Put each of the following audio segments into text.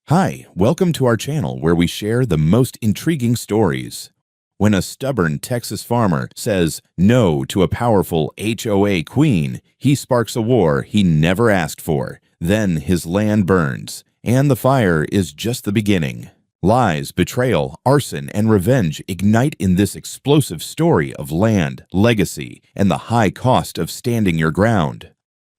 Hi, welcome to our channel where we share the most intriguing stories. When a stubborn Texas farmer says no to a powerful HOA queen, he sparks a war he never asked for. Then his land burns, and the fire is just the beginning. Lies, betrayal, arson, and revenge ignite in this explosive story of land, legacy, and the high cost of standing your ground.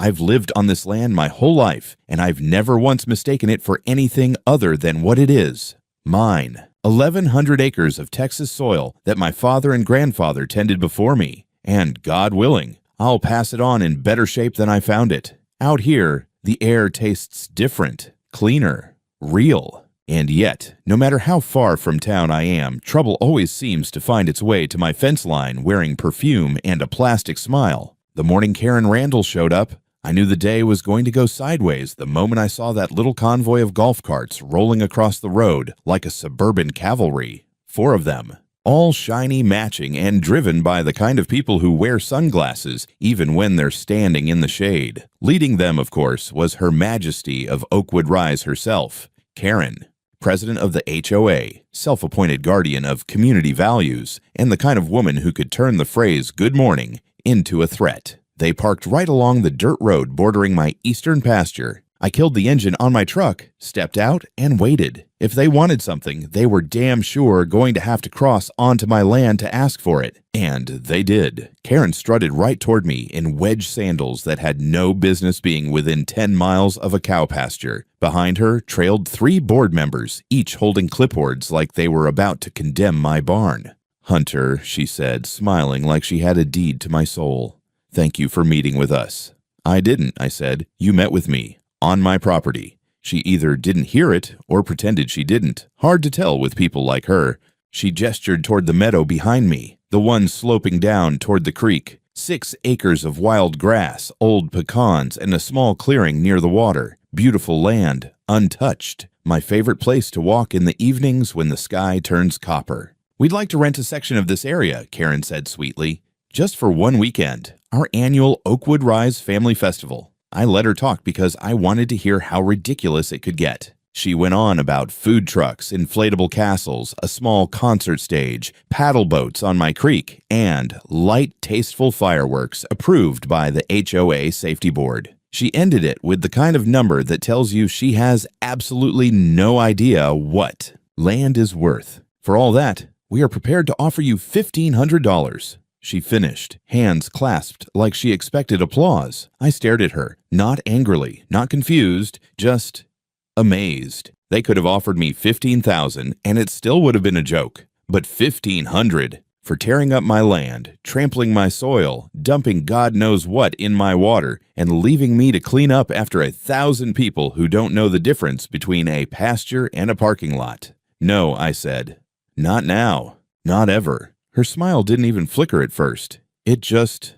I've lived on this land my whole life, and I've never once mistaken it for anything other than what it is, mine. 1,100 acres of Texas soil that my father and grandfather tended before me, and God willing, I'll pass it on in better shape than I found it. Out here, the air tastes different, cleaner, real. And yet, no matter how far from town I am, trouble always seems to find its way to my fence line wearing perfume and a plastic smile. The morning Karen Randall showed up, I knew the day was going to go sideways the moment I saw that little convoy of golf carts rolling across the road like a suburban cavalry. 4 of them, all shiny, matching, and driven by the kind of people who wear sunglasses even when they're standing in the shade. Leading them, of course, was Her Majesty of Oakwood Rise herself, Karen, president of the HOA, self-appointed guardian of community values, and the kind of woman who could turn the phrase "good morning" into a threat. They parked right along the dirt road bordering my eastern pasture. I killed the engine on my truck, stepped out, and waited. If they wanted something, they were damn sure going to have to cross onto my land to ask for it. And they did. Karen strutted right toward me in wedge sandals that had no business being within 10 miles of a cow pasture. Behind her trailed 3 board members, each holding clipboards like they were about to condemn my barn. "Hunter," she said, smiling like she had a deed to my soul. "Thank you for meeting with us." "I didn't," I said. "You met with me. On my property." She either didn't hear it or pretended she didn't. Hard to tell with people like her. She gestured toward the meadow behind me, the one sloping down toward the creek. 6 acres of wild grass, old pecans, and a small clearing near the water. Beautiful land, untouched. My favorite place to walk in the evenings when the sky turns copper. "We'd like to rent a section of this area," Karen said sweetly. "Just for one weekend. Our annual Oakwood Rise Family Festival." I let her talk because I wanted to hear how ridiculous it could get. She went on about food trucks, inflatable castles, a small concert stage, paddle boats on my creek, and light, tasteful fireworks approved by the HOA Safety Board. She ended it with the kind of number that tells you she has absolutely no idea what land is worth. "For all that, we are prepared to offer you $1,500. She finished, hands clasped like she expected applause. I stared at her, not angrily, not confused, just amazed. They could have offered me $15,000 and it still would have been a joke. But $1,500 for tearing up my land, trampling my soil, dumping God knows what in my water, and leaving me to clean up after 1,000 people who don't know the difference between a pasture and a parking lot. "No," I said. "Not now. Not ever." Her smile didn't even flicker at first. It just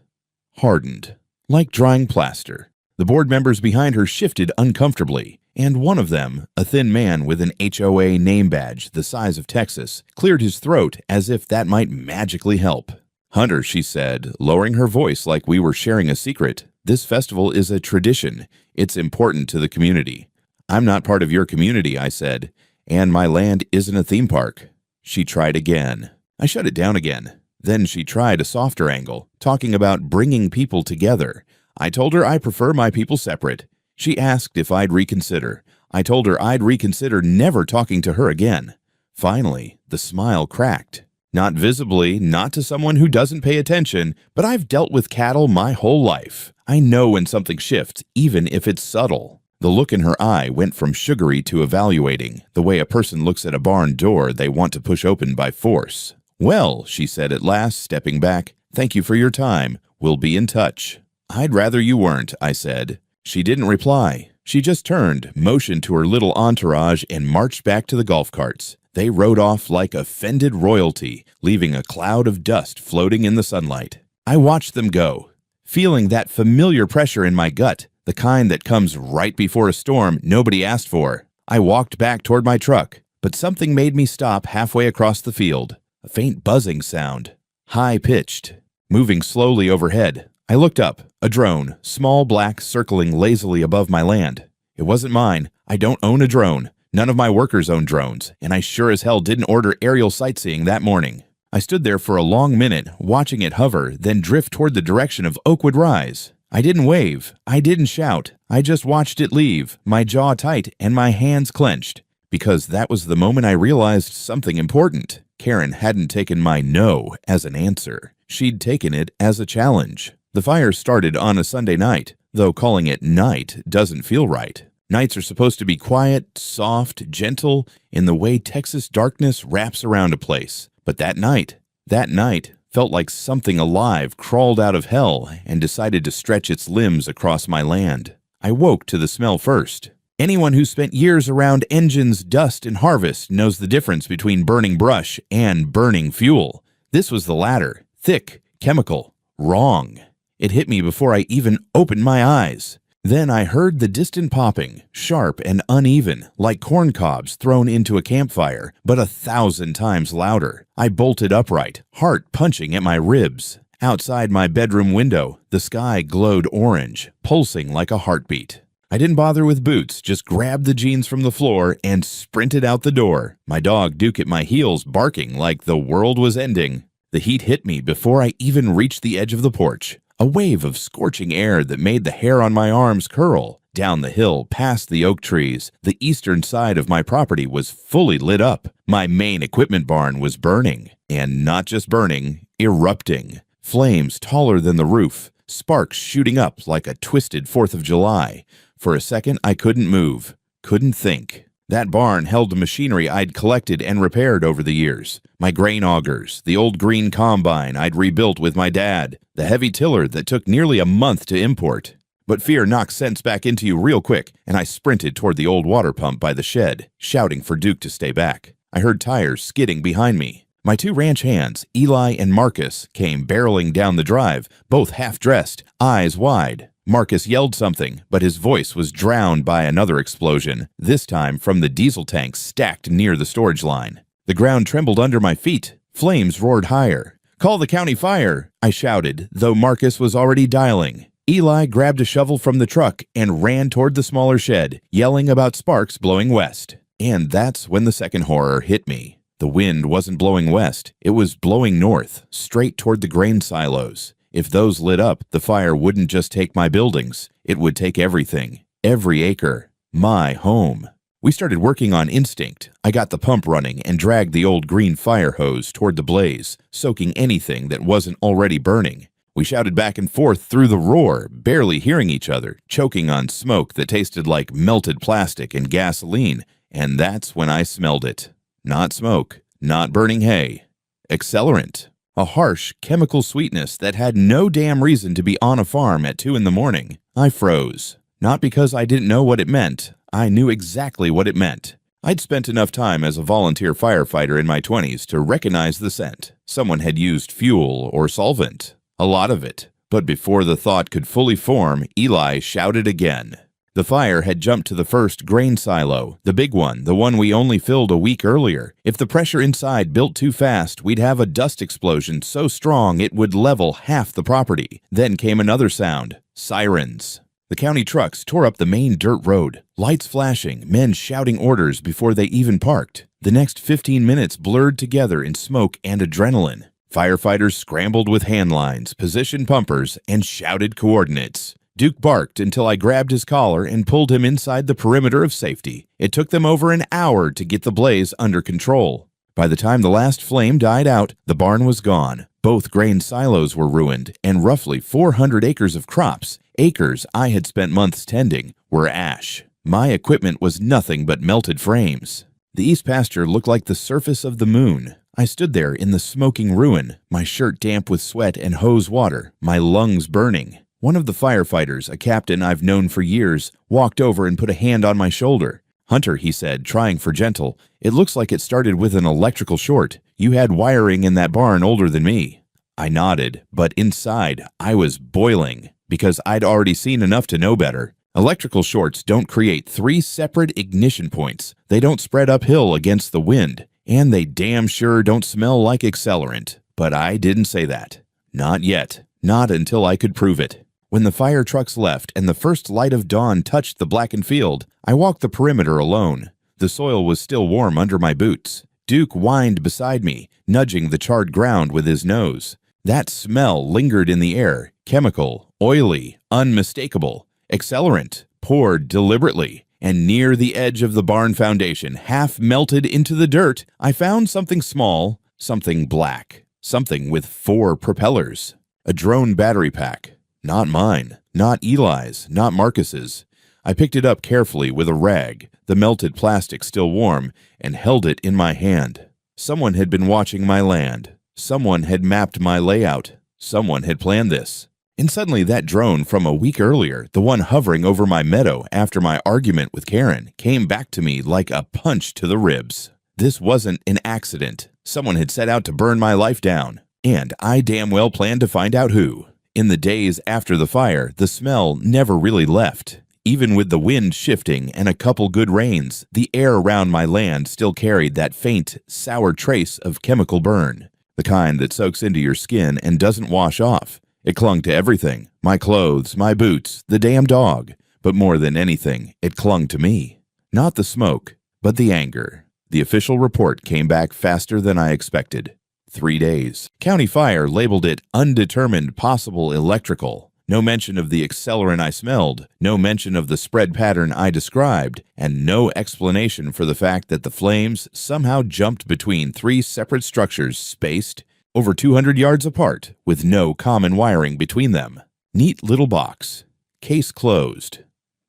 hardened, like drying plaster. The board members behind her shifted uncomfortably, and one of them, a thin man with an HOA name badge the size of Texas, cleared his throat as if that might magically help. "Hunter," she said, lowering her voice like we were sharing a secret, "this festival is a tradition. It's important to the community." "I'm not part of your community," I said, "and my land isn't a theme park." She tried again. I shut it down again. Then she tried a softer angle, talking about bringing people together. I told her I prefer my people separate. She asked if I'd reconsider. I told her I'd reconsider never talking to her again. Finally, the smile cracked. Not visibly, not to someone who doesn't pay attention, but I've dealt with cattle my whole life. I know when something shifts, even if it's subtle. The look in her eye went from sugary to evaluating, the way a person looks at a barn door they want to push open by force. "Well," she said at last, stepping back, "thank you for your time. We'll be in touch." "I'd rather you weren't," I said. She didn't reply. She just turned, motioned to her little entourage, and marched back to the golf carts. They rode off like offended royalty, leaving a cloud of dust floating in the sunlight. I watched them go, feeling that familiar pressure in my gut, the kind that comes right before a storm nobody asked for. I walked back toward my truck, but something made me stop halfway across the field. A faint buzzing sound, high-pitched, moving slowly overhead. I looked up, a drone, small black, circling lazily above my land. It wasn't mine. I don't own a drone. None of my workers own drones, and I sure as hell didn't order aerial sightseeing that morning. I stood there for a long minute, watching it hover, then drift toward the direction of Oakwood Rise. I didn't wave. I didn't shout. I just watched it leave, my jaw tight and my hands clenched. Because that was the moment I realized something important. Karen hadn't taken my no as an answer. She'd taken it as a challenge. The fire started on a Sunday night, though calling it night doesn't feel right. Nights are supposed to be quiet, soft, gentle, in the way Texas darkness wraps around a place. But that night felt like something alive crawled out of hell and decided to stretch its limbs across my land. I woke to the smell first. Anyone who spent years around engines, dust, and harvest knows the difference between burning brush and burning fuel. This was the latter, thick, chemical, wrong. It hit me before I even opened my eyes. Then I heard the distant popping, sharp and uneven, like corn cobs thrown into a campfire, but 1,000 times louder. I bolted upright, heart punching at my ribs. Outside my bedroom window, the sky glowed orange, pulsing like a heartbeat. I didn't bother with boots, just grabbed the jeans from the floor and sprinted out the door, my dog Duke at my heels barking like the world was ending. The heat hit me before I even reached the edge of the porch. A wave of scorching air that made the hair on my arms curl. Down the hill, past the oak trees, the eastern side of my property was fully lit up. My main equipment barn was burning. And not just burning, erupting. Flames taller than the roof, sparks shooting up like a twisted 4th of July. For a second, I couldn't move, couldn't think. That barn held the machinery I'd collected and repaired over the years. My grain augers, the old green combine I'd rebuilt with my dad, the heavy tiller that took nearly a month to import. But fear knocks sense back into you real quick, and I sprinted toward the old water pump by the shed, shouting for Duke to stay back. I heard tires skidding behind me. My 2 ranch hands, Eli and Marcus, came barreling down the drive, both half-dressed, eyes wide. Marcus yelled something, but his voice was drowned by another explosion, this time from the diesel tank stacked near the storage line. The ground trembled under my feet. Flames roared higher. "Call the county fire," I shouted, though Marcus was already dialing. Eli grabbed a shovel from the truck and ran toward the smaller shed, yelling about sparks blowing west. And that's when the second horror hit me. The wind wasn't blowing west. It was blowing north, straight toward the grain silos. If those lit up, the fire wouldn't just take my buildings. It would take everything, every acre, my home. We started working on instinct. I got the pump running and dragged the old green fire hose toward the blaze, soaking anything that wasn't already burning. We shouted back and forth through the roar, barely hearing each other, choking on smoke that tasted like melted plastic and gasoline, and that's when I smelled it. Not smoke, not burning hay. Accelerant. A harsh, chemical sweetness that had no damn reason to be on a farm at 2 in the morning. I froze. Not because I didn't know what it meant. I knew exactly what it meant. I'd spent enough time as a volunteer firefighter in my 20s to recognize the scent. Someone had used fuel or solvent. A lot of it. But before the thought could fully form, Eli shouted again. The fire had jumped to the first grain silo, the big one, the one we only filled a week earlier. If the pressure inside built too fast, we'd have a dust explosion so strong it would level half the property. Then came another sound, sirens. The county trucks tore up the main dirt road, lights flashing, men shouting orders before they even parked. The next 15 minutes blurred together in smoke and adrenaline. Firefighters scrambled with hand lines, positioned pumpers, and shouted coordinates. Duke barked until I grabbed his collar and pulled him inside the perimeter of safety. It took them over an hour to get the blaze under control. By the time the last flame died out, the barn was gone. Both grain silos were ruined, and roughly 400 acres of crops, acres I had spent months tending, were ash. My equipment was nothing but melted frames. The east pasture looked like the surface of the moon. I stood there in the smoking ruin, my shirt damp with sweat and hose water, my lungs burning. One of the firefighters, a captain I've known for years, walked over and put a hand on my shoulder. "Hunter," he said, trying for gentle, "it looks like it started with an electrical short. You had wiring in that barn older than me." I nodded, but inside, I was boiling, because I'd already seen enough to know better. Electrical shorts don't create 3 separate ignition points. They don't spread uphill against the wind, and they damn sure don't smell like accelerant. But I didn't say that. Not yet. Not until I could prove it. When the fire trucks left and the first light of dawn touched the blackened field, I walked the perimeter alone. The soil was still warm under my boots. Duke whined beside me, nudging the charred ground with his nose. That smell lingered in the air, chemical, oily, unmistakable, accelerant, poured deliberately. And near the edge of the barn foundation, half melted into the dirt, I found something small, something black, something with 4 propellers. A drone battery pack. Not mine, not Eli's, not Marcus's. I picked it up carefully with a rag, the melted plastic still warm, and held it in my hand. Someone had been watching my land. Someone had mapped my layout. Someone had planned this. And suddenly that drone from a week earlier, the one hovering over my meadow after my argument with Karen, came back to me like a punch to the ribs. This wasn't an accident. Someone had set out to burn my life down. And I damn well planned to find out who. In the days after the fire, the smell never really left. Even with the wind shifting and a couple good rains, the air around my land still carried that faint, sour trace of chemical burn. The kind that soaks into your skin and doesn't wash off. It clung to everything, my clothes, my boots, the damn dog. But more than anything, it clung to me. Not the smoke, but the anger. The official report came back faster than I expected. 3 days. County Fire labeled it undetermined possible electrical. No mention of the accelerant I smelled, no mention of the spread pattern I described, and no explanation for the fact that the flames somehow jumped between 3 separate structures spaced over 200 yards apart, with no common wiring between them. Neat little box. Case closed.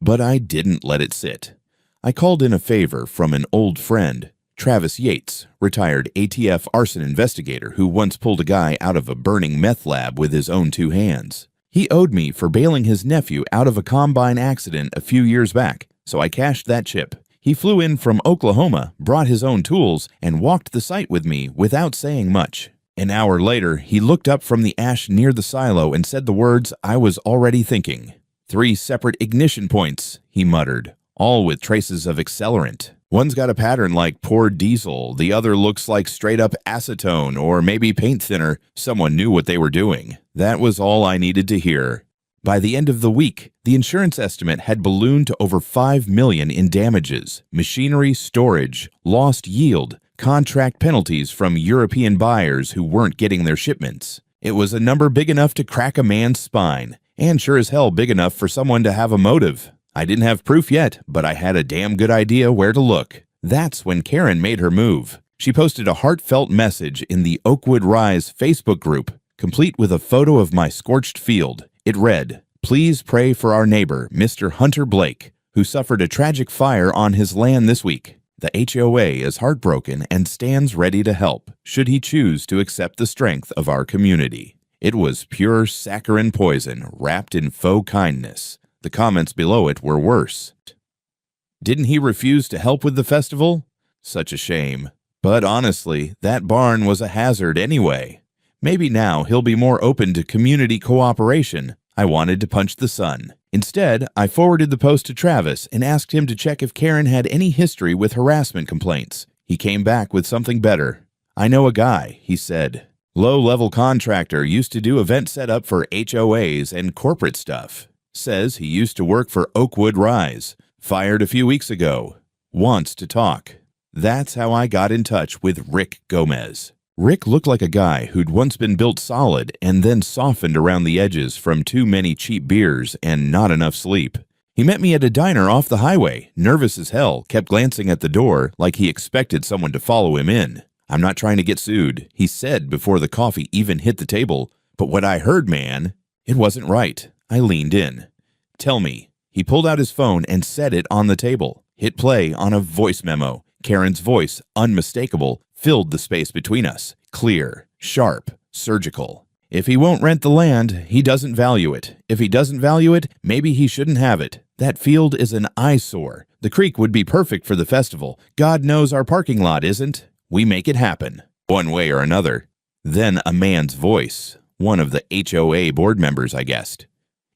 But I didn't let it sit. I called in a favor from an old friend, Travis Yates, retired ATF arson investigator who once pulled a guy out of a burning meth lab with his own 2 hands. He owed me for bailing his nephew out of a combine accident a few years back, so I cashed that chip. He flew in from Oklahoma, brought his own tools, and walked the site with me without saying much. An hour later, he looked up from the ash near the silo and said the words I was already thinking. 3 separate ignition points, he muttered, all with traces of accelerant. One's got a pattern like poured diesel, the other looks like straight-up acetone or maybe paint thinner. Someone knew what they were doing. That was all I needed to hear. By the end of the week, the insurance estimate had ballooned to over $5 million in damages, machinery storage, lost yield, contract penalties from European buyers who weren't getting their shipments. It was a number big enough to crack a man's spine, and sure as hell big enough for someone to have a motive. I didn't have proof yet, but I had a damn good idea where to look. That's when Karen made her move. She posted a heartfelt message in the Oakwood Rise Facebook group, complete with a photo of my scorched field. It read, "Please pray for our neighbor, Mr. Hunter Blake, who suffered a tragic fire on his land this week. The HOA is heartbroken and stands ready to help, should he choose to accept the strength of our community." It was pure saccharine poison wrapped in faux kindness. The comments below it were worse. Didn't he refuse to help with the festival? Such a shame. But honestly, that barn was a hazard anyway. Maybe now he'll be more open to community cooperation. I wanted to punch the sun. Instead, I forwarded the post to Travis and asked him to check if Karen had any history with harassment complaints. He came back with something better. "I know a guy," he said. "Low-level contractor, used to do event setup for HOAs and corporate stuff. Says he used to work for Oakwood Rise. Fired a few weeks ago. Wants to talk." That's how I got in touch with Rick Gomez. Rick looked like a guy who'd once been built solid and then softened around the edges from too many cheap beers and not enough sleep. He met me at a diner off the highway, nervous as hell, kept glancing at the door like he expected someone to follow him in. "I'm not trying to get sued," he said before the coffee even hit the table. "But what I heard, man, it wasn't right." I leaned in. "Tell me." He pulled out his phone and set it on the table. Hit play on a voice memo. Karen's voice, unmistakable, filled the space between us. Clear, sharp, surgical. "If he won't rent the land, he doesn't value it. If he doesn't value it, maybe he shouldn't have it. That field is an eyesore. The creek would be perfect for the festival. God knows our parking lot isn't. We make it happen, one way or another." Then a man's voice, one of the HOA board members, I guessed.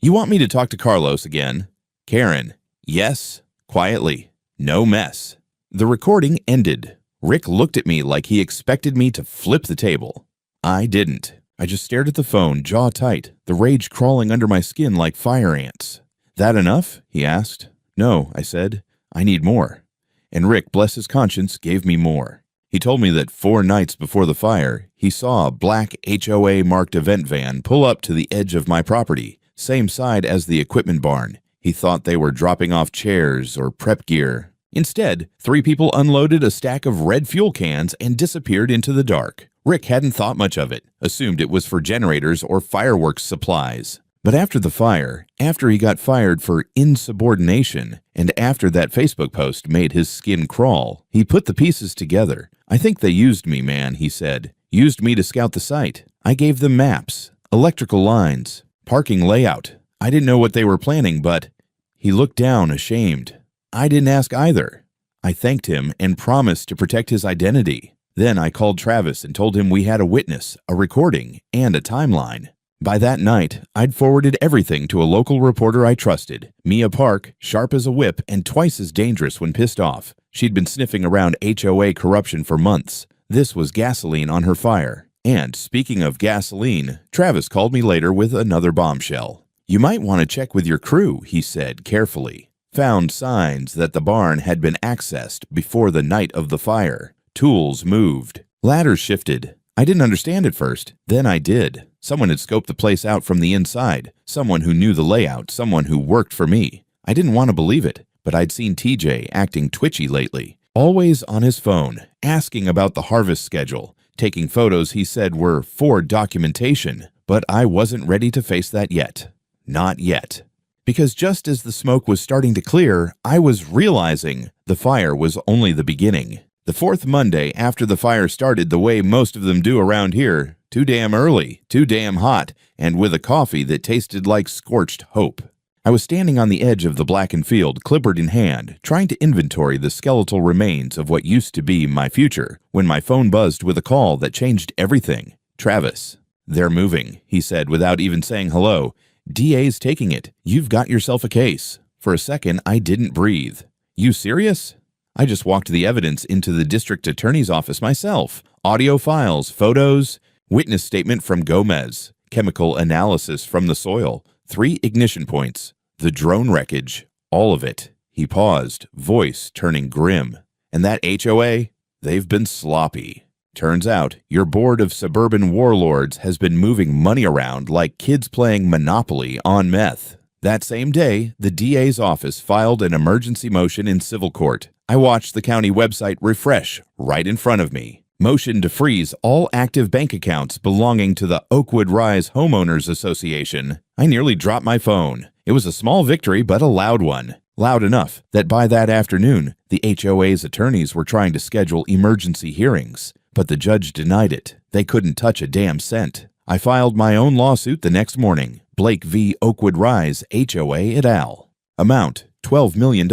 "You want me to talk to Carlos again?" Karen, "Yes," quietly. "No mess." The recording ended. Rick looked at me like he expected me to flip the table. I didn't. I just stared at the phone, jaw tight, the rage crawling under my skin like fire ants. "That enough?" he asked. "No," I said. "I need more." and Rick, bless his conscience, gave me more. He told me that 4 nights before the fire, he saw a black HOA-marked event van pull up to the edge of my property, same side as the equipment barn. He thought they were dropping off chairs or prep gear. Instead, 3 people unloaded a stack of red fuel cans and disappeared into the dark. Rick hadn't thought much of it, assumed it was for generators or fireworks supplies. But after the fire, after he got fired for insubordination, and after that Facebook post made his skin crawl, he put the pieces together. "I think they used me, man," he said. "Used me to scout the site. I gave them maps, electrical lines, parking layout. I didn't know what they were planning, but—" He looked down, ashamed. I didn't ask either. I thanked him and promised to protect his identity. Then I called Travis and told him we had a witness, a recording, and a timeline. By that night, I'd forwarded everything to a local reporter I trusted, Mia Park, sharp as a whip and twice as dangerous when pissed off. She'd been sniffing around HOA corruption for months. This was gasoline on her fire. And speaking of gasoline, Travis called me later with another bombshell. "You might want to check with your crew," he said carefully. Found signs that the barn had been accessed before the night of the fire. Tools moved. Ladders shifted. I didn't understand at first. Then I did. Someone had scoped the place out from the inside. Someone who knew the layout. Someone who worked for me. I didn't want to believe it, but I'd seen TJ acting twitchy lately. Always on his phone, asking about the harvest schedule, taking photos he said were for documentation. But I wasn't ready to face that yet. Not yet. Because just as the smoke was starting to clear, I was realizing the fire was only the beginning. The 4th Monday after the fire started the way most of them do around here, too damn early, too damn hot, and with a coffee that tasted like scorched hope. I was standing on the edge of the blackened field, clipboard in hand, trying to inventory the skeletal remains of what used to be my future, when my phone buzzed with a call that changed everything. Travis. "They're moving," he said without even saying hello. "DA's taking it. You've got yourself a case." For a second, I didn't breathe. "You serious?" I just walked the evidence into the district attorney's office myself. Audio files, photos, witness statement from Gomez, chemical analysis from the soil, 3 ignition points, the drone wreckage, all of it. He paused, voice turning grim. "And that HOA? They've been sloppy. Turns out, your board of suburban warlords has been moving money around like kids playing Monopoly on meth." That same day, the DA's office filed an emergency motion in civil court. I watched the county website refresh right in front of me. Motion to freeze all active bank accounts belonging to the Oakwood Rise Homeowners Association. I nearly dropped my phone. It was a small victory, but a loud one. Loud enough that by that afternoon, the HOA's attorneys were trying to schedule emergency hearings. But the judge denied it. They couldn't touch a damn cent. I filed my own lawsuit the next morning. Blake v. Oakwood Rise, HOA et al. Amount, $12 million.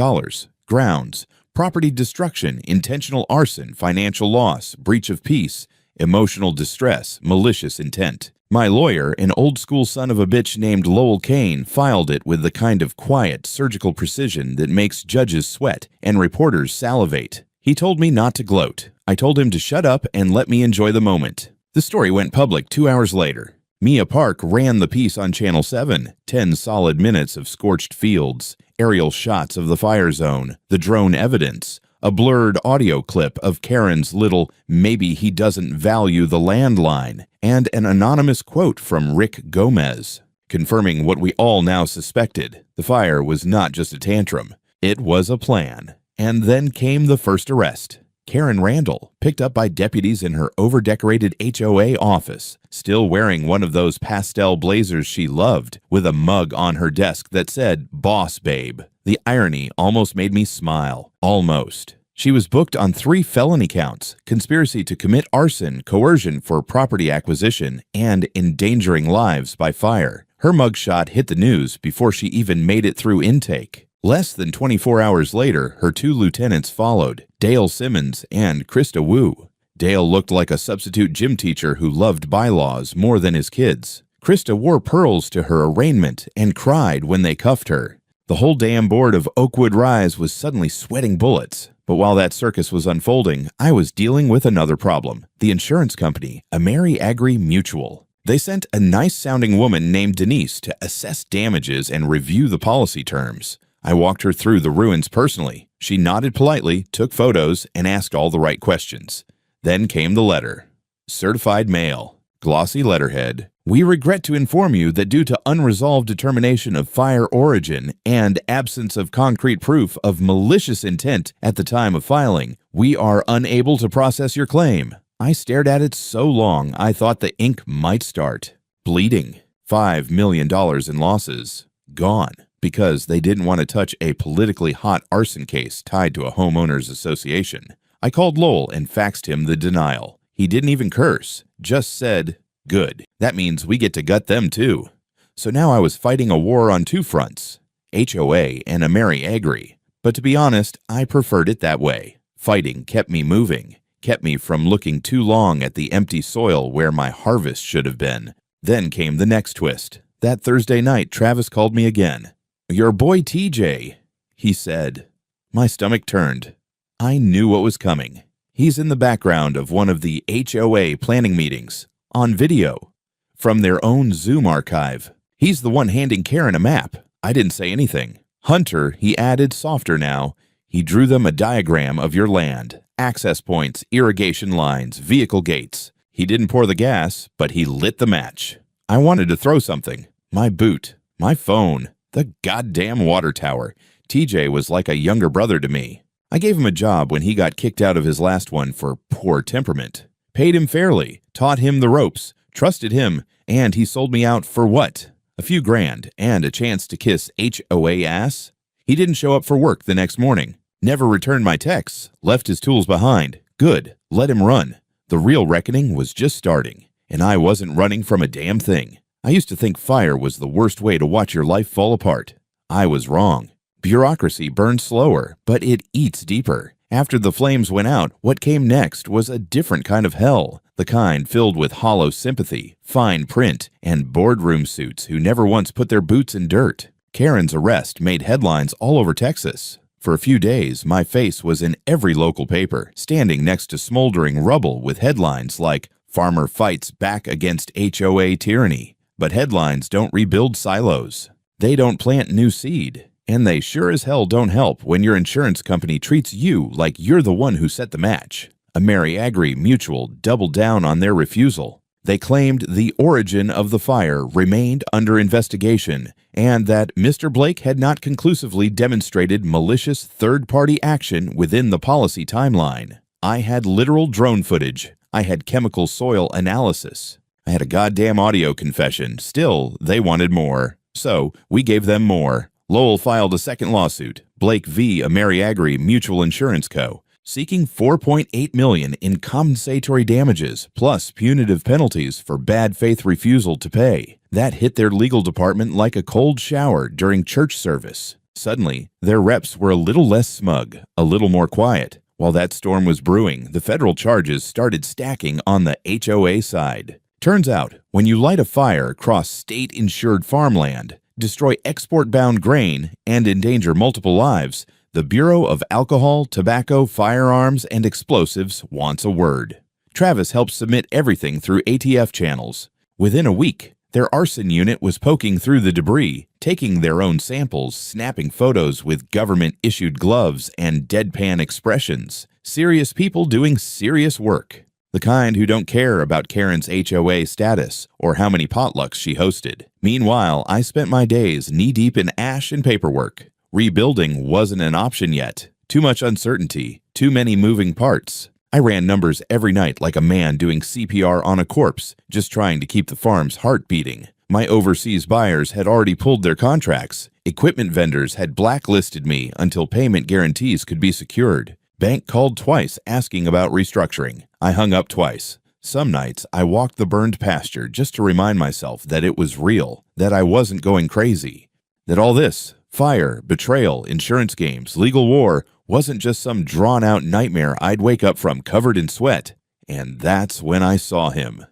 Grounds, property destruction, intentional arson, financial loss, breach of peace, emotional distress, malicious intent. My lawyer, an old-school son of a bitch named Lowell Kane, filed it with the kind of quiet, surgical precision that makes judges sweat and reporters salivate. He told me not to gloat. I told him to shut up and let me enjoy the moment. The story went public 2 hours later. Mia Park ran the piece on Channel 7, 10 solid minutes of scorched fields, aerial shots of the fire zone, the drone evidence, a blurred audio clip of Karen's little "maybe he doesn't value the land" line, and an anonymous quote from Rick Gomez, confirming what we all now suspected. The fire was not just a tantrum. It was a plan. And then came the first arrest. Karen Randall, picked up by deputies in her over-decorated HOA office, still wearing one of those pastel blazers she loved, with a mug on her desk that said, "Boss Babe." The irony almost made me smile. Almost. She was booked on 3 felony counts: conspiracy to commit arson, coercion for property acquisition, and endangering lives by fire. Her mugshot hit the news before she even made it through intake. Less than 24 hours later, her 2 lieutenants followed, Dale Simmons and Krista Wu. Dale looked like a substitute gym teacher who loved bylaws more than his kids. Krista wore pearls to her arraignment and cried when they cuffed her. The whole damn board of Oakwood Rise was suddenly sweating bullets. But while that circus was unfolding, I was dealing with another problem. The insurance company, Ameri Agri Mutual. They sent a nice-sounding woman named Denise to assess damages and review the policy terms. I walked her through the ruins personally. She nodded politely, took photos, and asked all the right questions. Then came the letter. Certified mail. Glossy letterhead. We regret to inform you that due to unresolved determination of fire origin and absence of concrete proof of malicious intent at the time of filing, we are unable to process your claim. I stared at it so long I thought the ink might start. Bleeding. $5 million in losses. Gone. Because they didn't want to touch a politically hot arson case tied to a homeowners association. I called Lowell and faxed him the denial. He didn't even curse, just said, "Good. That means we get to gut them too." So now I was fighting a war on two fronts, HOA and a Mary Agri. But to be honest, I preferred it that way. Fighting kept me moving, kept me from looking too long at the empty soil where my harvest should have been. Then came the next twist. That Thursday night, Travis called me again. "Your boy TJ," he said. My stomach turned. I knew what was coming. He's in the background of one of the HOA planning meetings, on video, from their own Zoom archive. He's the one handing Karen a map. I didn't say anything. "Hunter," he added, softer now. He drew them a diagram of your land, access points, irrigation lines, vehicle gates. He didn't pour the gas, but he lit the match. I wanted to throw something. My boot, my phone, the goddamn water tower. TJ was like a younger brother to me. I gave him a job when he got kicked out of his last one for poor temperament. Paid him fairly, taught him the ropes, trusted him, and he sold me out for what? A few grand and a chance to kiss HOA ass? He didn't show up for work the next morning. Never returned my texts, left his tools behind. Good, let him run. The real reckoning was just starting, and I wasn't running from a damn thing. I used to think fire was the worst way to watch your life fall apart. I was wrong. Bureaucracy burns slower, but it eats deeper. After the flames went out, what came next was a different kind of hell, the kind filled with hollow sympathy, fine print, and boardroom suits who never once put their boots in dirt. Karen's arrest made headlines all over Texas. For a few days, my face was in every local paper, standing next to smoldering rubble with headlines like, "Farmer Fights Back Against HOA Tyranny." But headlines don't rebuild silos. They don't plant new seed. And they sure as hell don't help when your insurance company treats you like you're the one who set the match. A Mary Agri Mutual doubled down on their refusal. They claimed the origin of the fire remained under investigation and that Mr. Blake had not conclusively demonstrated malicious third-party action within the policy timeline. I had literal drone footage. I had chemical soil analysis. I had a goddamn audio confession. Still, they wanted more. So, we gave them more. Lowell filed a second lawsuit, Blake v. a Mary Agri Mutual Insurance Co., seeking $4.8 million in compensatory damages plus punitive penalties for bad faith refusal to pay. That hit their legal department like a cold shower during church service. Suddenly, their reps were a little less smug, a little more quiet. While that storm was brewing, the federal charges started stacking on the HOA side. Turns out, when you light a fire across state-insured farmland, destroy export-bound grain, and endanger multiple lives, the Bureau of Alcohol, Tobacco, Firearms, and Explosives wants a word. Travis helped submit everything through ATF channels. Within a week, their arson unit was poking through the debris, taking their own samples, snapping photos with government-issued gloves and deadpan expressions. Serious people doing serious work. The kind who don't care about Karen's HOA status or how many potlucks she hosted. Meanwhile, I spent my days knee-deep in ash and paperwork. Rebuilding wasn't an option yet. Too much uncertainty, too many moving parts. I ran numbers every night like a man doing CPR on a corpse, just trying to keep the farm's heart beating. My overseas buyers had already pulled their contracts. Equipment vendors had blacklisted me until payment guarantees could be secured. Bank called twice asking about restructuring. I hung up twice. Some nights, I walked the burned pasture just to remind myself that it was real, that I wasn't going crazy, that all this, fire, betrayal, insurance games, legal war, wasn't just some drawn-out nightmare I'd wake up from covered in sweat. And that's when I saw him.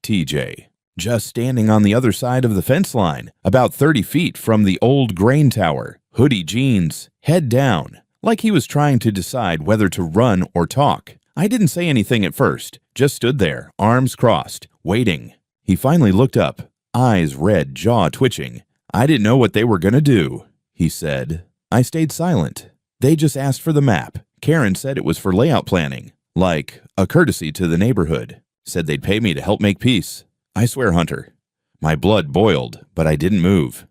TJ. Just standing on the other side of the fence line, about 30 feet from the old grain tower, hoodie jeans, head down, like he was trying to decide whether to run or talk. I didn't say anything at first, just stood there, arms crossed, waiting. He finally looked up, eyes red, jaw twitching. "I didn't know what they were gonna do," he said. I stayed silent. They just asked for the map. Karen said it was for layout planning, like a courtesy to the neighborhood. Said they'd pay me to help make peace. I swear, Hunter, my blood boiled, but I didn't move.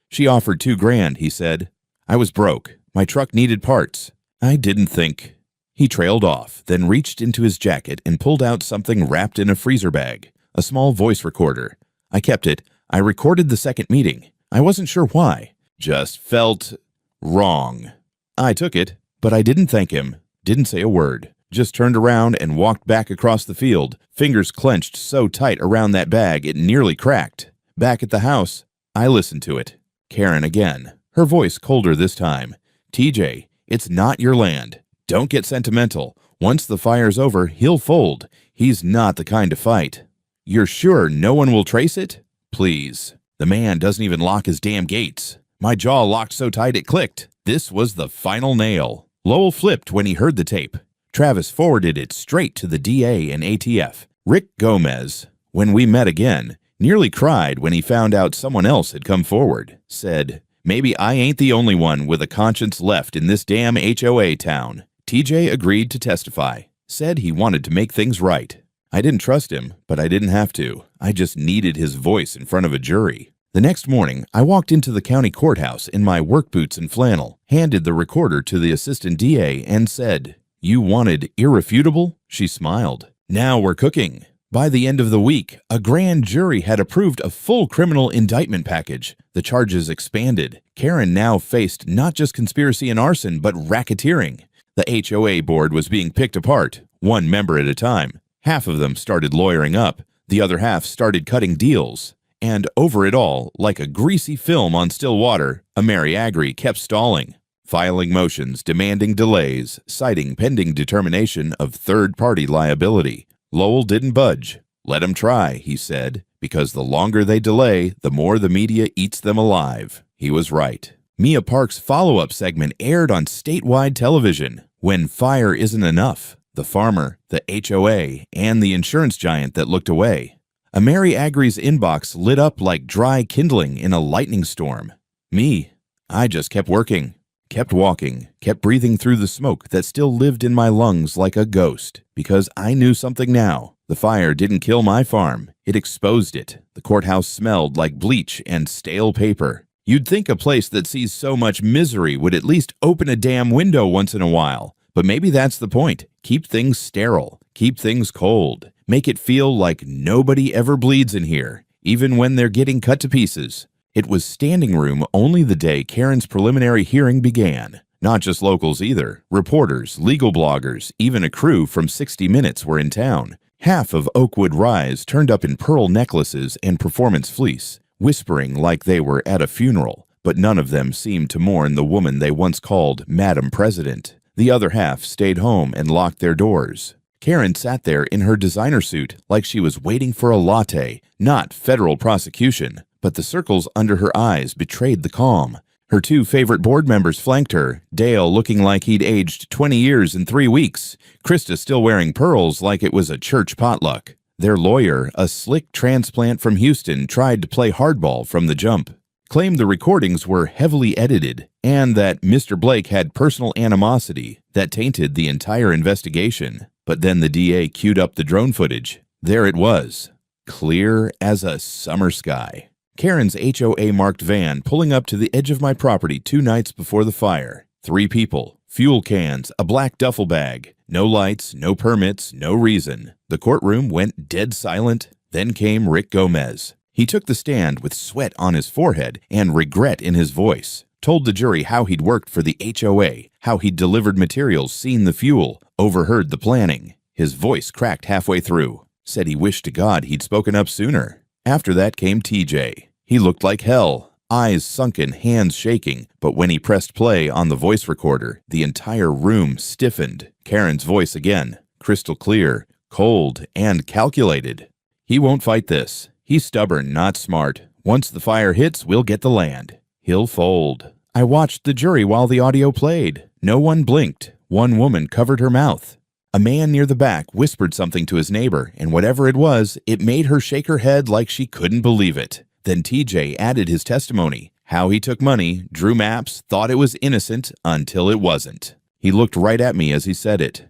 She offered $2,000, he said. I was broke. My truck needed parts. I didn't think. He trailed off, then reached into his jacket and pulled out something wrapped in a freezer bag, a small voice recorder. I kept it. I recorded the second meeting. I wasn't sure why. Just felt wrong. I took it, but I didn't thank him, didn't say a word. Just turned around and walked back across the field, fingers clenched so tight around that bag it nearly cracked. Back at the house, I listened to it. Karen again, her voice colder this time. TJ, it's not your land. Don't get sentimental. Once the fire's over, he'll fold. He's not the kind to fight. You're sure no one will trace it? Please. The man doesn't even lock his damn gates. My jaw locked so tight it clicked. This was the final nail. Lowell flipped when he heard the tape. Travis forwarded it straight to the DA and ATF. Rick Gomez, when we met again, nearly cried when he found out someone else had come forward. Said, maybe I ain't the only one with a conscience left in this damn HOA town. TJ agreed to testify. Said he wanted to make things right. I didn't trust him, but I didn't have to. I just needed his voice in front of a jury. The next morning, I walked into the county courthouse in my work boots and flannel, handed the recorder to the assistant DA, and said, You wanted irrefutable? She smiled. Now we're cooking. By the end of the week, a grand jury had approved a full criminal indictment package. The charges expanded. Karen now faced not just conspiracy and arson, but racketeering. The HOA board was being picked apart, one member at a time. Half of them started lawyering up. The other half started cutting deals. And over it all, like a greasy film on still water, a Mary Agri kept stalling, filing motions demanding delays, citing pending determination of third-party liability. Lowell didn't budge. Let 'em try, he said, because the longer they delay, the more the media eats them alive. He was right. Mia Park's follow-up segment aired on statewide television. When fire isn't enough, the farmer, the HOA, and the insurance giant that looked away. A Mary Agri's inbox lit up like dry kindling in a lightning storm. Me, I just kept working, kept walking, kept breathing through the smoke that still lived in my lungs like a ghost, because I knew something now. The fire didn't kill my farm. It exposed it. The courthouse smelled like bleach and stale paper. You'd think a place that sees so much misery would at least open a damn window once in a while. But maybe that's the point. Keep things sterile. Keep things cold. Make it feel like nobody ever bleeds in here, even when they're getting cut to pieces. It was standing room only the day Karen's preliminary hearing began. Not just locals either. Reporters, legal bloggers, even a crew from 60 Minutes were in town. Half of Oakwood Rise turned up in pearl necklaces and performance fleece, whispering like they were at a funeral, but none of them seemed to mourn the woman they once called Madam President. The other half stayed home and locked their doors. Karen sat there in her designer suit like she was waiting for a latte, not federal prosecution, but the circles under her eyes betrayed the calm. Her two favorite board members flanked her, Dale looking like he'd aged 20 years in 3 weeks, Krista still wearing pearls like it was a church potluck. Their lawyer, a slick transplant from Houston, tried to play hardball from the jump. Claimed the recordings were heavily edited, and that Mr. Blake had personal animosity that tainted the entire investigation. But then the DA queued up the drone footage. There it was, clear as a summer sky. Karen's HOA-marked van pulling up to the edge of my property 2 nights before the fire. 3 people, fuel cans, a black duffel bag. No lights, no permits, no reason. The courtroom went dead silent. Then came Rick Gomez. He took the stand with sweat on his forehead and regret in his voice. Told the jury how he'd worked for the HOA, how he'd delivered materials, seen the fuel, overheard the planning. His voice cracked halfway through. Said he wished to God he'd spoken up sooner. After that came TJ. He looked like hell, eyes sunken, hands shaking, but when he pressed play on the voice recorder, the entire room stiffened. Karen's voice again, crystal clear, cold, and calculated. He won't fight this. He's stubborn, not smart. Once the fire hits, we'll get the land. He'll fold. I watched the jury while the audio played. No one blinked. One woman covered her mouth. A man near the back whispered something to his neighbor, and whatever it was, it made her shake her head like she couldn't believe it. Then TJ added his testimony, How he took money, drew maps, thought it was innocent until it wasn't. He looked right at me as he said it.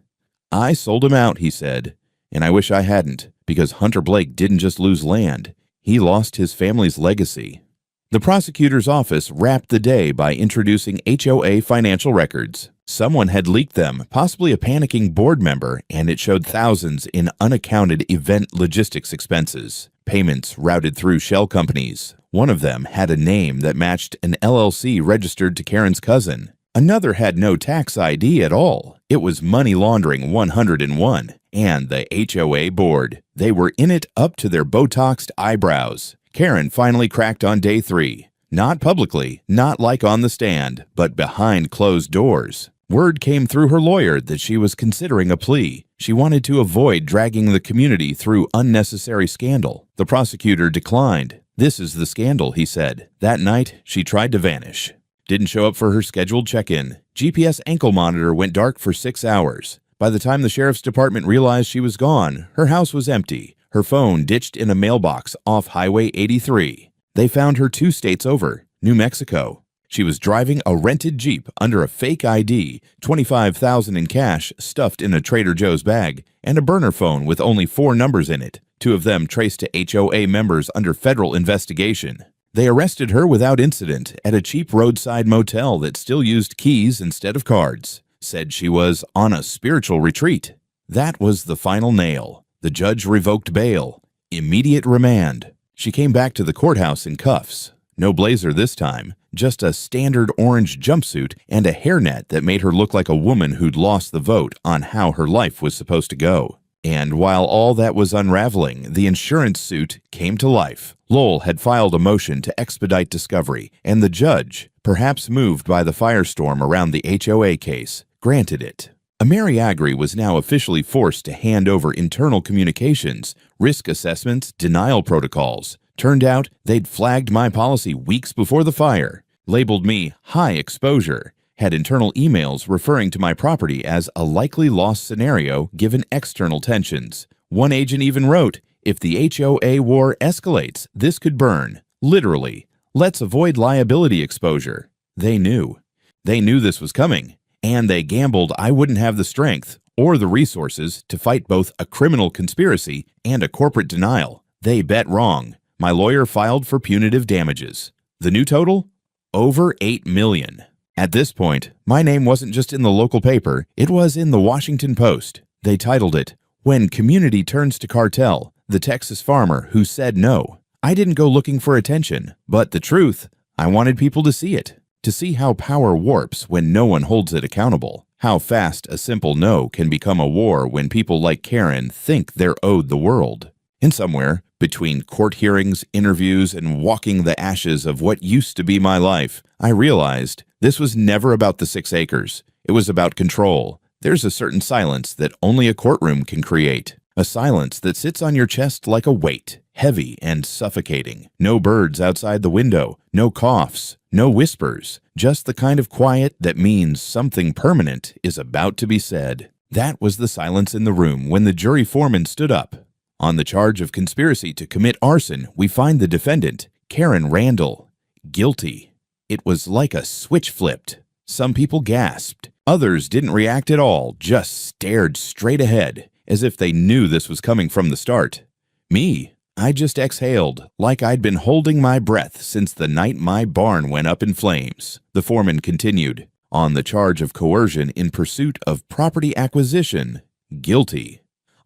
I sold him out, he said, and I wish I hadn't, because Hunter Blake didn't just lose land. He lost his family's legacy. The prosecutor's office wrapped the day by introducing HOA financial records. Someone had leaked them, possibly a panicking board member, and it showed thousands in unaccounted event logistics expenses. Payments routed through shell companies. One of them had a name that matched an LLC registered to Karen's cousin. Another had no tax ID at all. It was Money Laundering 101 and the HOA board. They were in it up to their Botoxed eyebrows. Karen finally cracked on day 3. Not publicly, not like on the stand, but behind closed doors. Word came through her lawyer that she was considering a plea. She wanted to avoid dragging the community through unnecessary scandal. The prosecutor declined. This is the scandal, he said. That night, she tried to vanish. Didn't show up for her scheduled check-in. GPS ankle monitor went dark for 6 hours. By the time the sheriff's department realized she was gone, her house was empty. Her phone ditched in a mailbox off Highway 83. They found her 2 states over, New Mexico. She was driving a rented Jeep under a fake ID, $25,000 in cash stuffed in a Trader Joe's bag, and a burner phone with only 4 numbers in it, 2 of them traced to HOA members under federal investigation. They arrested her without incident at a cheap roadside motel that still used keys instead of cards. Said she was on a spiritual retreat. That was the final nail. The judge revoked bail. Immediate remand. She came back to the courthouse in cuffs. No blazer this time, just a standard orange jumpsuit and a hairnet that made her look like a woman who'd lost the vote on how her life was supposed to go. And while all that was unraveling, the insurance suit came to life. Lowell had filed a motion to expedite discovery, and the judge, perhaps moved by the firestorm around the HOA case, granted it. Mary Agri was now officially forced to hand over internal communications, risk assessments, denial protocols. Turned out they'd flagged my policy weeks before the fire, labeled me high exposure, had internal emails referring to my property as a likely loss scenario given external tensions. One agent even wrote, "If the HOA war escalates, this could burn. Literally, let's avoid liability exposure." They knew. They knew this was coming, and they gambled I wouldn't have the strength or the resources to fight both a criminal conspiracy and a corporate denial. They bet wrong. My lawyer filed for punitive damages. The new total? Over $8 million. At this point, my name wasn't just in the local paper, it was in the Washington Post. They titled it, "When Community Turns to Cartel, the Texas Farmer Who Said No." I didn't go looking for attention, but the truth, I wanted people to see it. To see how power warps when no one holds it accountable. How fast a simple no can become a war when people like Karen think they're owed the world. And somewhere, between court hearings, interviews, and walking the ashes of what used to be my life, I realized this was never about the 6 acres. It was about control. There's a certain silence that only a courtroom can create. A silence that sits on your chest like a weight, heavy and suffocating. No birds outside the window, no coughs, no whispers, just the kind of quiet that means something permanent is about to be said. That was the silence in the room when the jury foreman stood up. On the charge of conspiracy to commit arson, we find the defendant, Karen Randall, guilty. It was like a switch flipped. Some people gasped. Others didn't react at all, just stared straight ahead, as if they knew this was coming from the start. Me, I just exhaled, like I'd been holding my breath since the night my barn went up in flames. The foreman continued, on the charge of coercion in pursuit of property acquisition, guilty.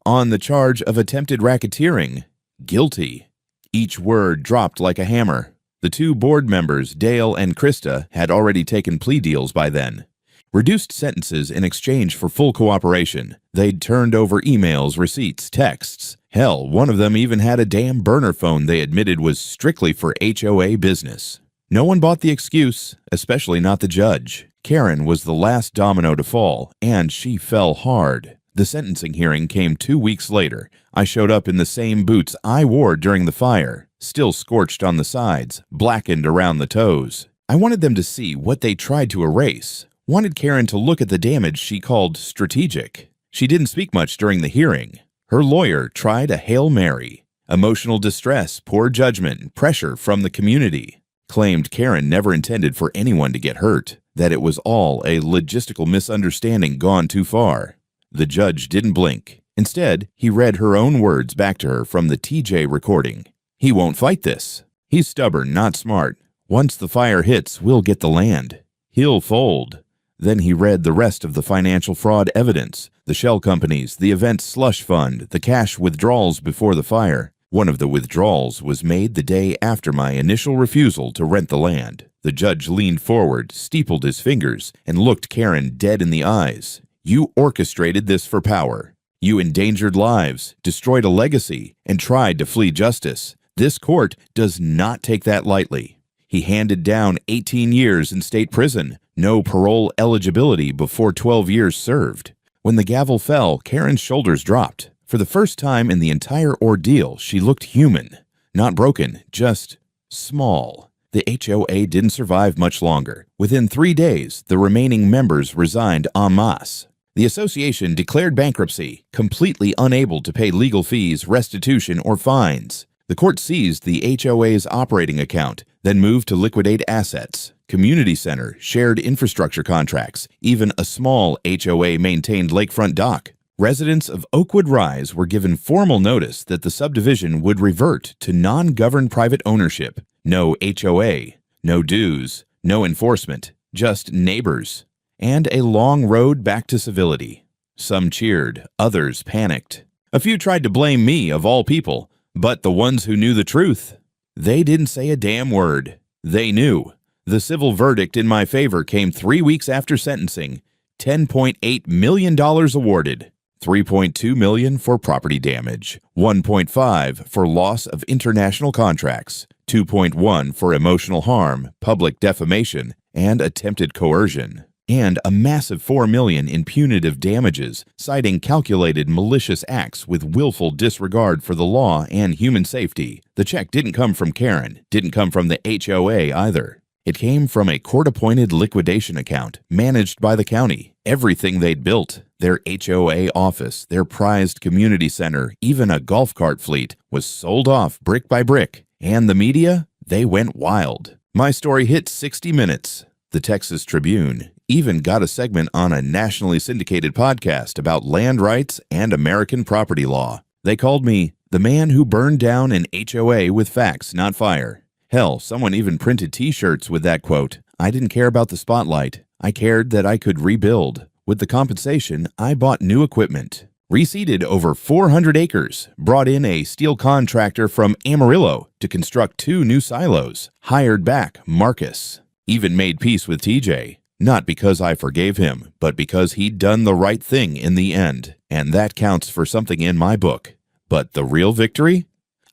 On the charge of attempted racketeering, guilty. Each word dropped like a hammer. The 2 board members, Dale and Krista, had already taken plea deals by then. Reduced sentences in exchange for full cooperation. They'd turned over emails, receipts, texts. Hell, one of them even had a damn burner phone they admitted was strictly for HOA business. No one bought the excuse, especially not the judge. Karen was the last domino to fall, and she fell hard. The sentencing hearing came 2 weeks later. I showed up in the same boots I wore during the fire, still scorched on the sides, blackened around the toes. I wanted them to see what they tried to erase. Wanted Karen to look at the damage she called strategic. She didn't speak much during the hearing. Her lawyer tried a Hail Mary. Emotional distress, poor judgment, pressure from the community. claimed Karen never intended for anyone to get hurt, that it was all a logistical misunderstanding gone too far. The judge didn't blink. Instead, he read her own words back to her from the TJ recording. "He won't fight this. He's stubborn, not smart. Once the fire hits, we'll get the land. He'll fold." Then he read the rest of the financial fraud evidence, the shell companies, the event slush fund, the cash withdrawals before the fire. One of the withdrawals was made the day after my initial refusal to rent the land. The judge leaned forward, steepled his fingers, and looked Karen dead in the eyes. "You orchestrated this for power. You endangered lives, destroyed a legacy, and tried to flee justice. This court does not take that lightly." He handed down 18 years in state prison, no parole eligibility before 12 years served. When the gavel fell, Karen's shoulders dropped. For the first time in the entire ordeal, she looked human. Not broken, just small. The HOA didn't survive much longer. Within 3 days, the remaining members resigned en masse. The association declared bankruptcy, completely unable to pay legal fees, restitution, or fines. The court seized the HOA's operating account, then moved to liquidate assets, community center, shared infrastructure contracts, even a small HOA-maintained lakefront dock. Residents of Oakwood Rise were given formal notice that the subdivision would revert to non-governed private ownership. No HOA, no dues, no enforcement, just neighbors, and a long road back to civility. Some cheered, others panicked. A few tried to blame me, of all people, but the ones who knew the truth, they didn't say a damn word. They knew. The civil verdict in my favor came 3 weeks after sentencing. $10.8 million awarded. $3.2 million for property damage, $1.5 for loss of international contracts, $2.1 for emotional harm, public defamation, and attempted coercion, and a massive $4 million in punitive damages, citing calculated malicious acts with willful disregard for the law and human safety. The check didn't come from Karen, didn't come from the HOA either. It came from a court-appointed liquidation account managed by the county. Everything they'd built, their HOA office, their prized community center, even a golf cart fleet, was sold off brick by brick. And the media? They went wild. My story hit 60 minutes. The Texas Tribune even got a segment on a nationally syndicated podcast about land rights and American property law. They called me the man who burned down an HOA with facts, not fire. Hell, someone even printed t-shirts with that quote. I didn't care about the spotlight. I cared that I could rebuild. With the compensation, I bought new equipment. Reseeded over 400 acres, brought in a steel contractor from Amarillo to construct 2 new silos, hired back Marcus. Even made peace with TJ. Not because I forgave him, but because he'd done the right thing in the end. And that counts for something in my book. But the real victory?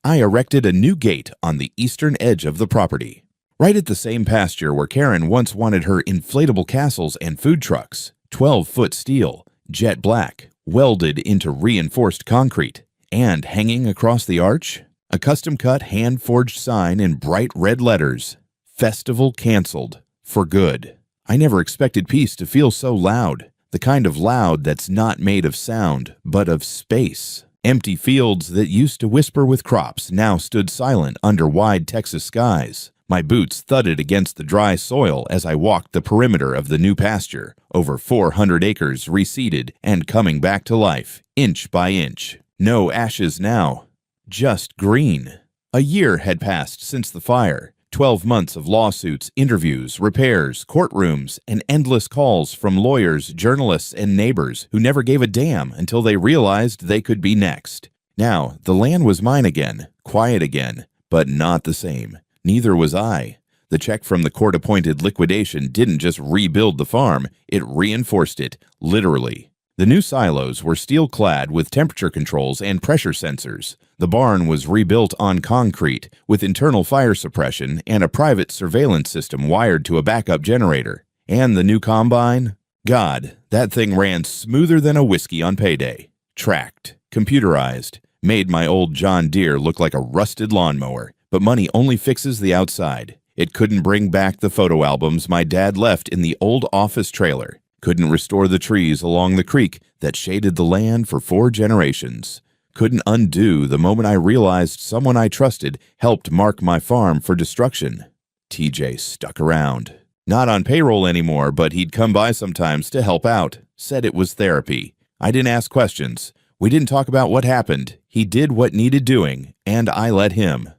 I erected a new gate on the eastern edge of the property, right at the same pasture where Karen once wanted her inflatable castles and food trucks, 12-foot steel, jet black, welded into reinforced concrete, and hanging across the arch, a custom-cut hand-forged sign in bright red letters, "Festival canceled, for good." I never expected peace to feel so loud, the kind of loud that's not made of sound, but of space. Empty fields that used to whisper with crops now stood silent under wide Texas skies. My boots thudded against the dry soil as I walked the perimeter of the new pasture, over 400 acres reseeded and coming back to life, inch by inch. No ashes now, just green. A year had passed since the fire. 12 months of lawsuits, interviews, repairs, courtrooms, and endless calls from lawyers, journalists, and neighbors who never gave a damn until they realized they could be next. Now, the land was mine again, quiet again, but not the same. Neither was I. The check from the court-appointed liquidation didn't just rebuild the farm, it reinforced it, literally. The new silos were steel-clad with temperature controls and pressure sensors. The barn was rebuilt on concrete with internal fire suppression and a private surveillance system wired to a backup generator. And the new combine? God, that thing ran smoother than a whiskey on payday. Tracked, computerized, made my old John Deere look like a rusted lawnmower. But money only fixes the outside. It couldn't bring back the photo albums my dad left in the old office trailer. Couldn't restore the trees along the creek that shaded the land for 4 generations. Couldn't undo the moment I realized someone I trusted helped mark my farm for destruction. TJ stuck around. Not on payroll anymore, but he'd come by sometimes to help out. Said it was therapy. I didn't ask questions. We didn't talk about what happened. He did what needed doing, and I let him.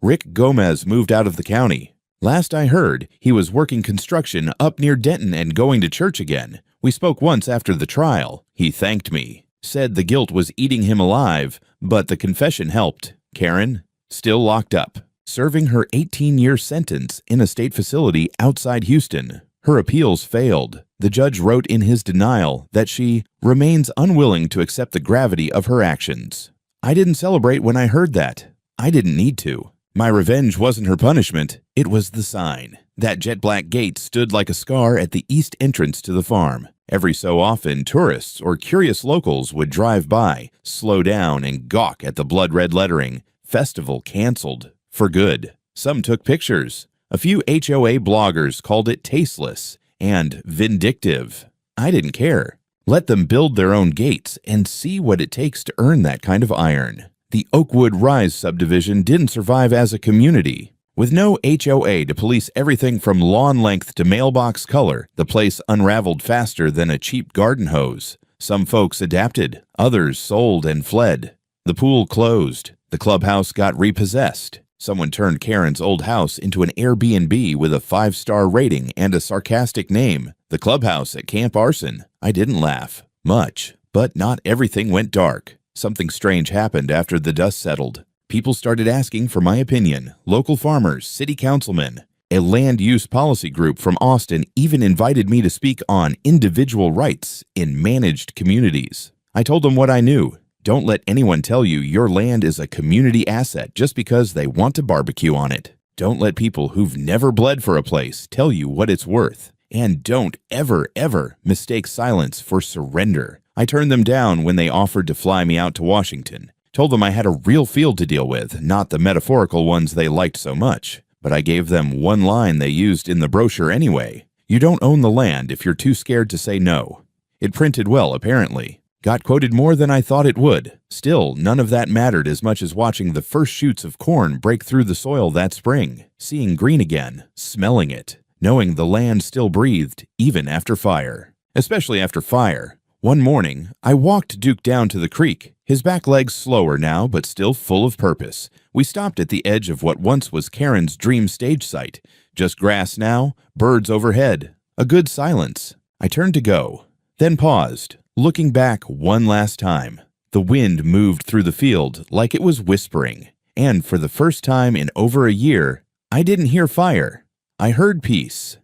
Rick Gomez moved out of the county. Last I heard, he was working construction up near Denton and going to church again. We spoke once after the trial. He thanked me. Said the guilt was eating him alive, but the confession helped. Karen, still locked up, serving her 18-year sentence in a state facility outside Houston. Her appeals failed. The judge wrote in his denial that she remains unwilling to accept the gravity of her actions. I didn't celebrate when I heard that. I didn't need to. My revenge wasn't her punishment. It was the sign. That jet black gate stood like a scar at the east entrance to the farm. Every so often, tourists or curious locals would drive by, slow down, and gawk at the blood-red lettering, "Festival canceled." For good. Some took pictures. A few HOA bloggers called it tasteless and vindictive. I didn't care. Let them build their own gates and see what it takes to earn that kind of iron. The Oakwood Rise subdivision didn't survive as a community. With no HOA to police everything from lawn length to mailbox color, the place unraveled faster than a cheap garden hose. Some folks adapted, others sold and fled. The pool closed. The clubhouse got repossessed. Someone turned Karen's old house into an Airbnb with a 5-star rating and a sarcastic name, the clubhouse at Camp Arson. I didn't laugh. Much. But not everything went dark. Something strange happened after the dust settled. People started asking for my opinion. Local farmers, city councilmen. A land use policy group from Austin even invited me to speak on individual rights in managed communities. I told them what I knew. Don't let anyone tell you your land is a community asset just because they want to barbecue on it. Don't let people who've never bled for a place tell you what it's worth. And don't ever, ever mistake silence for surrender. I turned them down when they offered to fly me out to Washington. Told them I had a real field to deal with, not the metaphorical ones they liked so much. But I gave them one line they used in the brochure anyway. You don't own the land if you're too scared to say no. It printed well, apparently. Got quoted more than I thought it would. Still, none of that mattered as much as watching the first shoots of corn break through the soil that spring, seeing green again, smelling it, knowing the land still breathed, even after fire. Especially after fire. One morning, I walked Duke down to the creek, his back legs slower now but still full of purpose. We stopped at the edge of what once was Karen's dream stage site. Just grass now, birds overhead. A good silence. I turned to go, then paused. Looking back one last time, the wind moved through the field like it was whispering. And for the first time in over a year, I didn't hear fire. I heard peace.